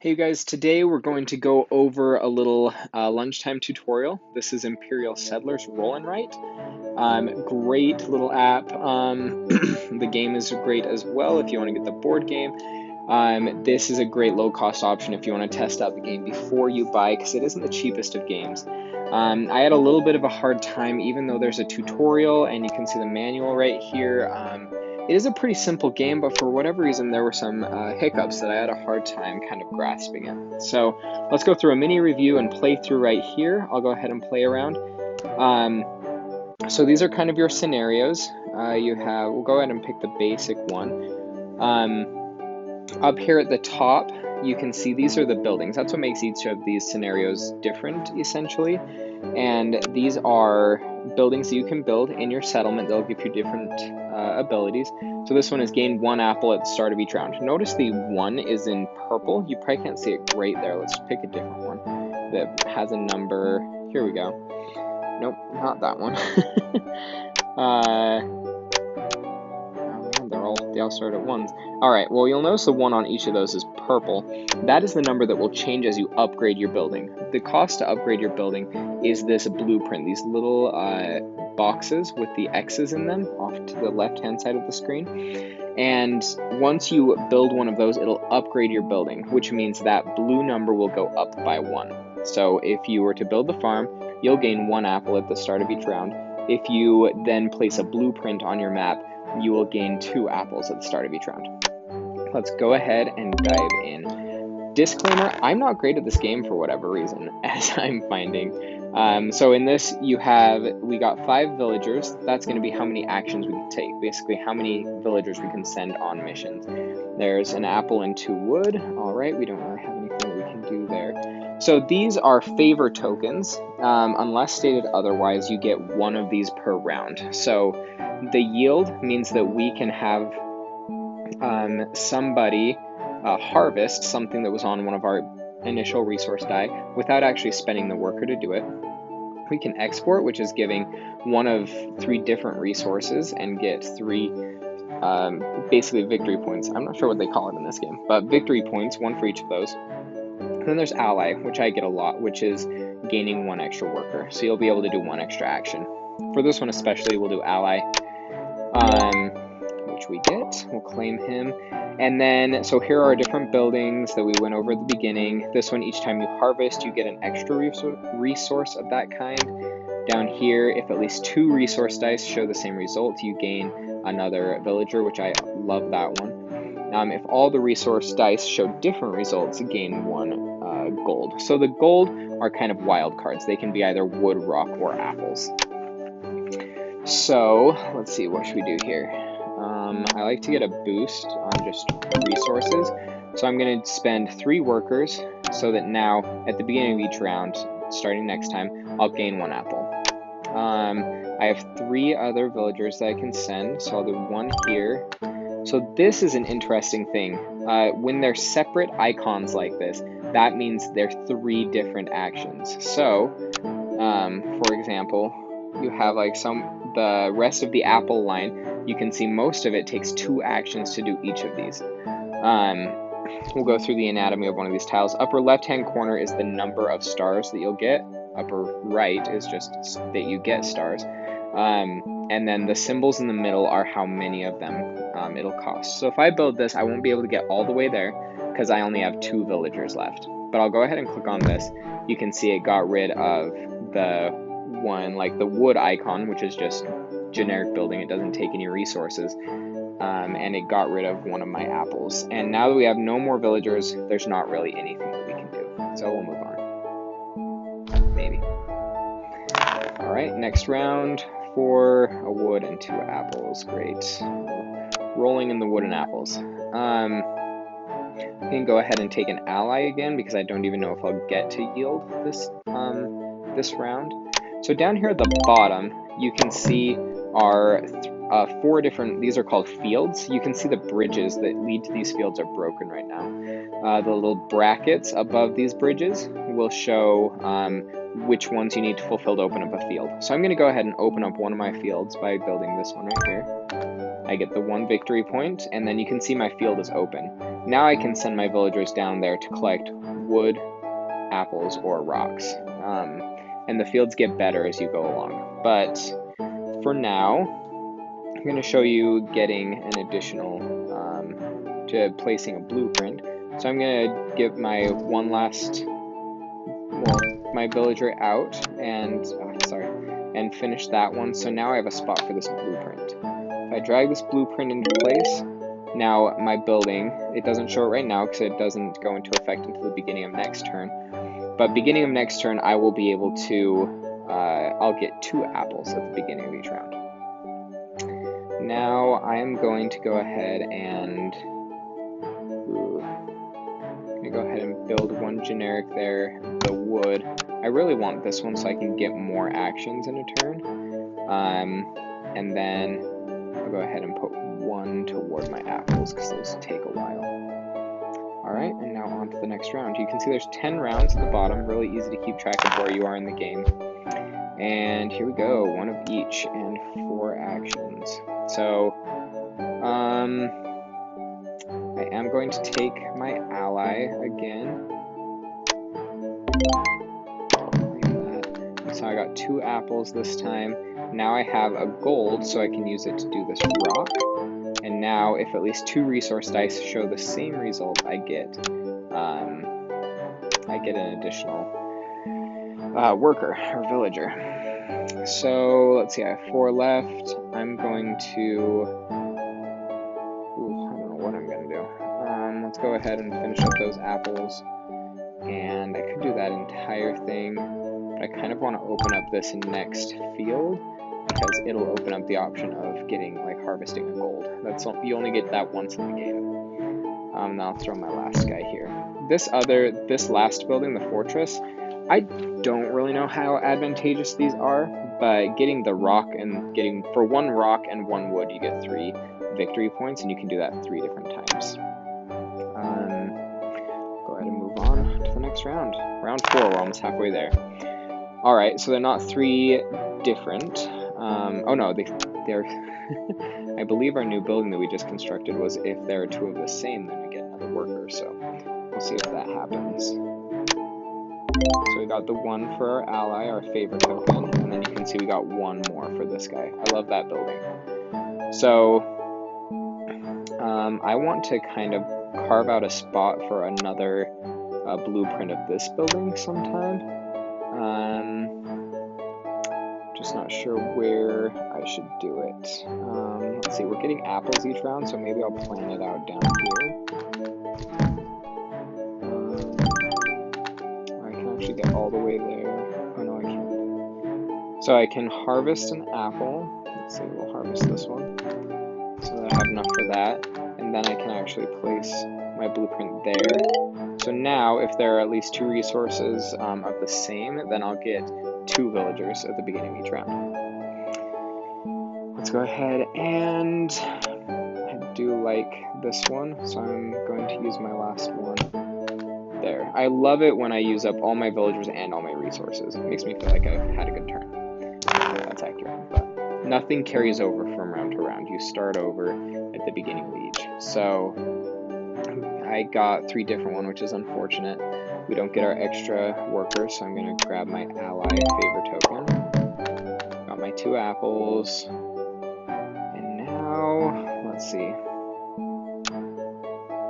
Hey you guys, today we're going to go over a little lunchtime tutorial. This is Imperial Settlers Roll and Write. Great little app. The game is great as well if you want to get the board game. This is a great low-cost option if you want to test out the game before you buy, because it isn't the cheapest of games. I had a little bit of a hard time, even though there's a tutorial and you can see the manual right here. It is a pretty simple game, but for whatever reason, there were some hiccups that I had a hard time kind of grasping it. So let's go through a mini review and play through right here. I'll go ahead and play around. So these are kind of your scenarios. We'll go ahead and pick the basic one. Up here at the top, you can see these are the buildings. That's what makes each of these scenarios different, essentially. And these are buildings that you can build in your settlement. They'll give you different abilities. So this one is gain 1 apple at the start of each round. Notice the 1 is in purple. You probably can't see it great there. Let's pick a different one that has a number. Here we go. Nope, not that one. They all start at 1s. Alright, well you'll notice the 1 on each of those is purple. That is the number that will change as you upgrade your building. The cost to upgrade your building is this blueprint, these little boxes with the X's in them off to the left-hand side of the screen. And once you build one of those, it'll upgrade your building, which means that blue number will go up by 1. So if you were to build the farm, you'll gain 1 apple at the start of each round. If you then place a blueprint on your map, you will gain 2 apples at the start of each round. Let's go ahead and dive in. Disclaimer, I'm not great at this game for whatever reason, as I'm finding. So in this, we got 5 villagers. That's going to be how many actions we can take, basically how many villagers we can send on missions. There's an apple and 2 wood. All right, we don't really have anything that we can do there. So these are favor tokens. Unless stated otherwise, you get 1 of these per round. So the yield means that we can have somebody harvest something that was on one of our initial resource die without actually spending the worker to do it. We can export, which is giving 1 of 3 different resources and get 3 basically victory points. I'm not sure what they call it in this game, but victory points, 1 for each of those. And then there's ally, which I get a lot, which is gaining 1 extra worker. So you'll be able to do 1 extra action. For this one especially, we'll do ally, which we get. We'll claim him. And then, so here are different buildings that we went over at the beginning. This one, each time you harvest, you get an extra resource of that kind. Down here, if at least 2 resource dice show the same result, you gain another villager, which I love that one. If all the resource dice show different results, gain 1 gold. So the gold are kind of wild cards. They can be either wood, rock, or apples. So let's see, what should we do here? I like to get a boost on just resources. So I'm going to spend 3 workers so that now at the beginning of each round, starting next time, I'll gain 1 apple. I have 3 other villagers that I can send, so I'll do 1 here. So this is an interesting thing. When they're separate icons like this, that means they're 3 different actions. So, for example, you have like the rest of the apple line. You can see most of it takes 2 actions to do each of these. We'll go through the anatomy of one of these tiles. Upper left-hand corner is the number of stars that you'll get. Upper right is just that you get stars. And then the symbols in the middle are how many of them it'll cost. So if I build this, I won't be able to get all the way there because I only have 2 villagers left. But I'll go ahead and click on this. You can see it got rid of the one, like the wood icon, which is just generic building. It doesn't take any resources. And it got rid of 1 of my apples. And now that we have no more villagers, there's not really anything that we can do. So we'll move on. Maybe. Alright, next round. 4, a wood, and 2 apples. Great. Rolling in the wood and apples. I can go ahead and take an ally again because I don't even know if I'll get to yield this round. So down here at the bottom, you can see our 4 different, these are called fields. You can see the bridges that lead to these fields are broken right now. The little brackets above these bridges will show which ones you need to fulfill to open up a field. So I'm going to go ahead and open up one of my fields by building this one right here. I get the 1 victory point, and then you can see my field is open. Now I can send my villagers down there to collect wood, apples, or rocks. And the fields get better as you go along. But for now, I'm going to show you getting an additional, to placing a blueprint. So I'm going to give my my villager out and, and finish that one. So now I have a spot for this blueprint. If I drag this blueprint into place, now my building, it doesn't show it right now because it doesn't go into effect until the beginning of next turn. But beginning of next turn, I will be able to, I'll get 2 apples at the beginning of each round. Now I am going to go ahead and build one generic there, the wood. I really want this one so I can get more actions in a turn. And then I'll go ahead and put 1 toward my apples because those take a while. Alright, and now on to the next round. You can see there's 10 rounds at the bottom, really easy to keep track of where you are in the game. And here we go, 1 of each and 4 actions. So, I am going to take my ally again. So I got 2 apples this time. Now I have a gold, so I can use it to do this rock. And now, if at least 2 resource dice show the same result, I get an additional worker or villager. So let's see, I have 4 left. I'm going to. I don't know what I'm gonna do. Let's go ahead and finish up those apples. And I could do that entire thing, but I kind of want to open up this next field because it'll open up the option of getting, like, harvesting a gold. You only get that once in the game. Now I'll throw my last guy here. This last building, the fortress, I don't really know how advantageous these are, but getting the rock and for 1 rock and 1 wood, you get 3 victory points, and you can do that 3 different times. Go ahead and move on to the next round. Round 4, we're almost halfway there. Alright, so they're not 3 different. Oh no, they're I believe our new building that we just constructed was if there are 2 of the same, then we get another worker, so we'll see if that happens. So we got the 1 for our ally, our favor token, and then you can see we got 1 more for this guy. I love that building. So, I want to kind of carve out a spot for another blueprint of this building sometime. Just not sure where I should do it. Let's see, we're getting apples each round, so maybe I'll plan it out down here. I can actually get all the way there. Oh no, I can't. So I can harvest an apple. Let's see, we'll harvest this one. So that I have enough for that. And then I can actually place my blueprint there. So now, if there are at least 2 resources of the same, then I'll get 2 villagers at the beginning of each round. Let's go ahead and I do like this one, so I'm going to use my last one there. I love it when I use up all my villagers and all my resources. It makes me feel like I've had a good turn. That's accurate, but nothing carries over from round to round. You start over at the beginning of each. So I got 3 different ones, which is unfortunate. We don't get our extra workers, so I'm going to grab my ally favor token. Got my 2 apples. And now, let's see.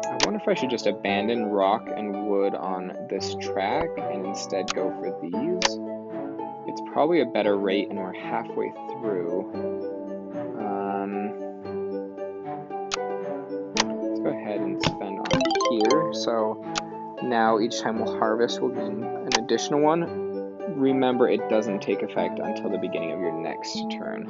I wonder if I should just abandon rock and wood on this track and instead go for these. It's probably a better rate, and we're halfway through. Let's go ahead and spend on here. So now each time we'll harvest, we'll gain an additional 1. Remember, it doesn't take effect until the beginning of your next turn,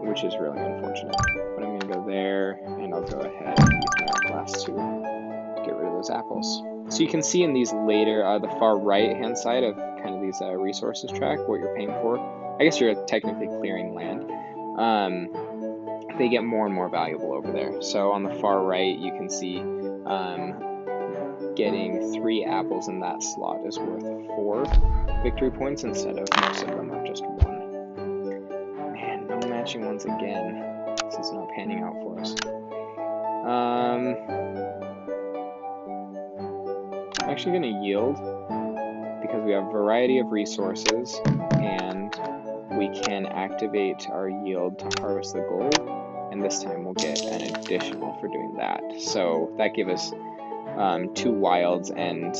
which is really unfortunate. But I'm going to go there, and I'll go ahead and use my last 2 to get rid of those apples. So you can see in these later, the far right-hand side of kind of these resources track, what you're paying for. I guess you're technically clearing land. They get more and more valuable over there. So on the far right, you can see getting 3 apples in that slot is worth 4 victory points instead of most of them are just 1. Man, no matching ones again. This is not panning out for us. I'm actually going to yield because we have a variety of resources and we can activate our yield to harvest the gold, and this time we'll get an additional for doing that. So that gave us 2 wilds, and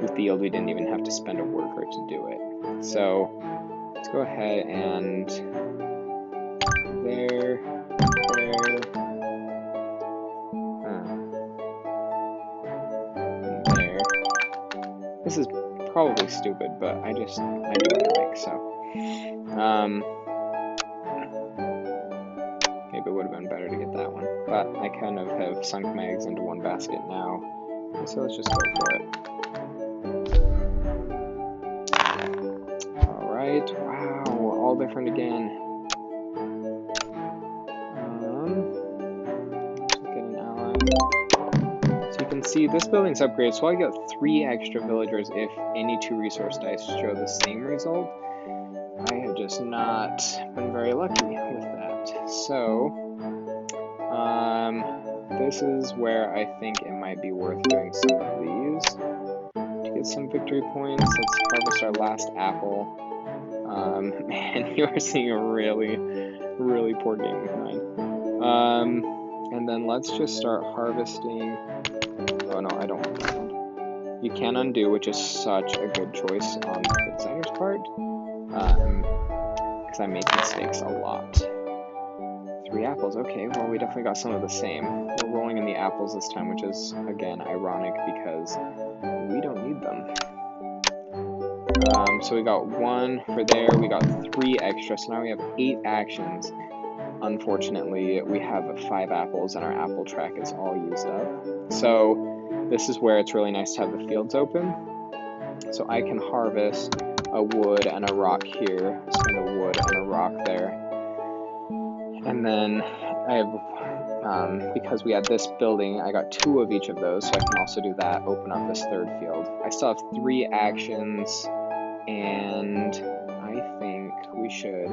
with the yield we didn't even have to spend a worker to do it. So let's go ahead and there. This is probably stupid, but I do what I like, so. Maybe it would have been better to get that one, but I kind of have sunk my eggs into one basket now, so let's just go for it. Alright, wow, all different again. Just get an ally. So you can see this building's upgraded, so I got 3 extra villagers if any 2 resource dice show the same result. I have just not been very lucky with that. So, this is where I think it might be worth doing some of these to get some victory points. Let's harvest our last apple. Man, you are seeing a really, really poor game with mine. And then let's just start harvesting. Oh no, I don't want that one. You can undo, which is such a good choice on the designer's part, because I make mistakes a lot. 3 apples, okay, well we definitely got some of the same. We're rolling in the apples this time, which is, again, ironic because we don't need them. So we got 1 for there, we got 3 extra, so now we have 8 actions. Unfortunately, we have 5 apples and our apple track is all used up. So this is where it's really nice to have the fields open. So I can harvest a wood and a rock here, spend a wood and a rock there. And then I have, because we had this building, I got 2 of each of those, so I can also do that, open up this 3rd field. I still have 3 actions, and I think we should,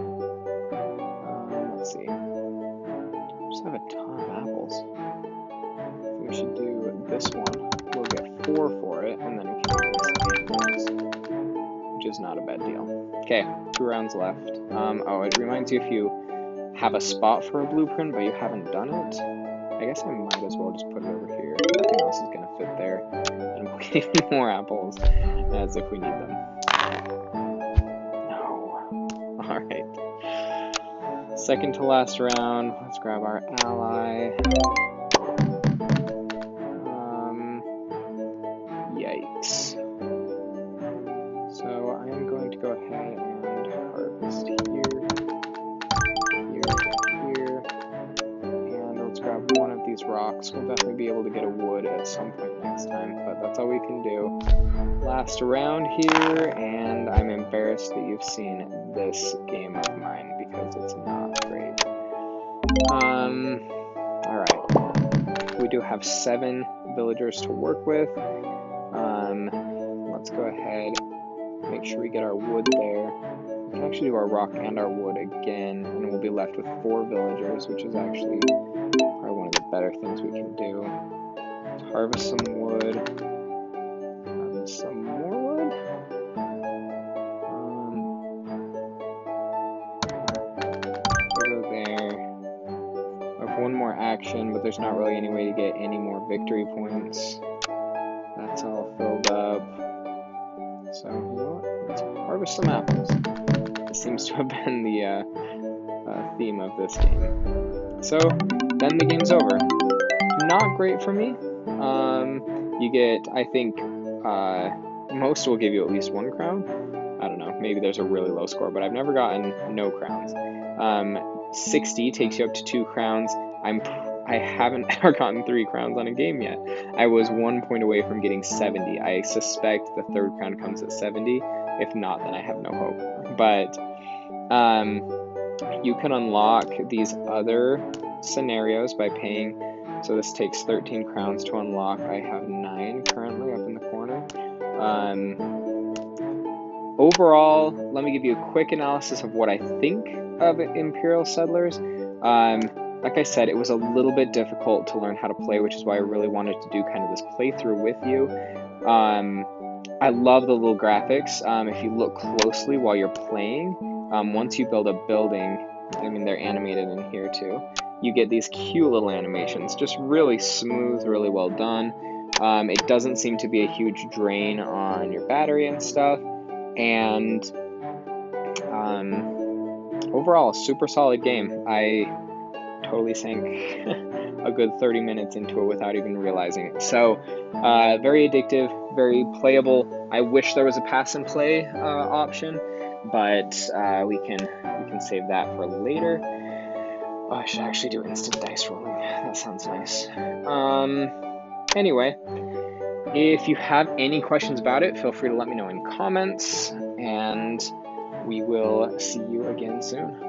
let's see, I just have a ton of apples. I think we should do this one. We'll get 4 for it, and then we can do this, which is not a bad deal. Okay, 2 rounds left. Oh, it reminds you if you have a spot for a blueprint, but you haven't done it, I guess I might as well just put it over here. Nothing else is going to fit there, and we'll get even more apples, as if we need them. No. Alright. Second to last round, let's grab our ally. Yikes. So I am going to go ahead and harvest here. Rocks. We'll definitely be able to get a wood at some point next time, but that's all we can do. Last round here, and I'm embarrassed that you've seen this game of mine because it's not great. Alright. We do have 7 villagers to work with. Let's go ahead, make sure we get our wood there. We can actually do our rock and our wood again, and we'll be left with 4 villagers, which is actually one of the better things we can do. Let's harvest some wood. Harvest some more wood. We'll go there. I have 1 more action, but there's not really any way to get any more victory points. That's all filled up. So, you know what? Let's harvest some apples. This seems to have been the theme of this game. So, then the game's over. Not great for me. You get, I think, most will give you at least 1 crown. I don't know, maybe there's a really low score, but I've never gotten no crowns. 60 takes you up to 2 crowns. I haven't ever gotten 3 crowns on a game yet. I was 1 point away from getting 70. I suspect the 3rd crown comes at 70. If not, then I have no hope. But, you can unlock these other scenarios by paying. So this takes 13 crowns to unlock. I have 9 currently up in the corner. Overall, let me give you a quick analysis of what I think of Imperial Settlers. like I said, it was a little bit difficult to learn how to play, which is why I really wanted to do kind of this playthrough with you. I love the little graphics. If you look closely while you're playing, once you build a building, I mean, they're animated in here too, you get these cute little animations, just really smooth, really well done. It doesn't seem to be a huge drain on your battery and stuff, and overall, super solid game. I totally sank a good 30 minutes into it without even realizing it. So, very addictive, very playable. I wish there was a pass and play option, but we can save that for later. Oh, I should actually do instant dice rolling. That sounds nice. Anyway, if you have any questions about it, feel free to let me know in comments, and we will see you again soon.